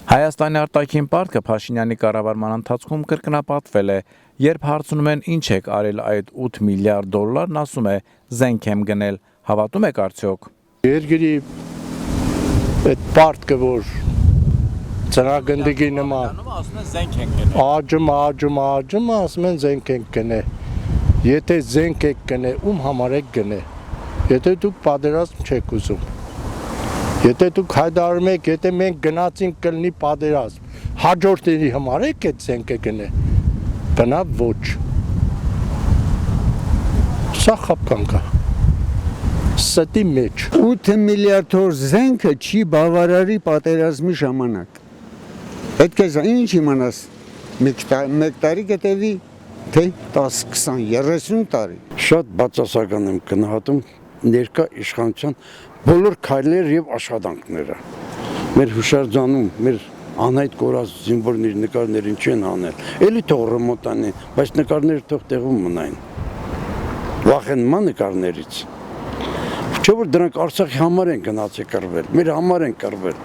Հայաստանի արտաքին պարտքը Փաշինյանի կառավարման ընթացքում կրկնապատկվել է, երբ հարցնում են ինչ եք արել այդ 8 միլիարդ դոլարն, ասում է զենք եմ գնել, հավատում եք արդյոք։ Երկրի այդ պարտքը, որ ծրագնդիկի նման աճում, ասում են զենք ենք գնել, եթե զենք եք գնել, ում համար եք գնել, եթե դուք պատերազմ չեք ուզում, եթե դուք հայտարարում եք, եթե մենք գնացինք կլինի պատերազմ, հաջորդների համար եք այդ զենքը գնել, բնավ ոչ, սա խապկանք է, ստի մեջ։ 8 միլիարդ օր զենքը չի բավարարի պատերազմի ժամանակ, պետք է ինչ իմանաս, մեկ տարի գտևի, թե 10, 20, 30 տարի։ Շատ բացասական եմ գնահատում ներկա իշխանության բոլոր քայլեր եւ աշխատանքները։ Մեր հուշարձանում, մեր անհայտ կորած զինվորների նկարներին չեն անել։ Էլի թող ռեմոնտանեն, բայց նկարները թող տեղում մնային։ Վախենման նկարներից։ Չէ՞ որ դրանք Արցախի համար են գնացել կռվել, մեր համար են կռվել։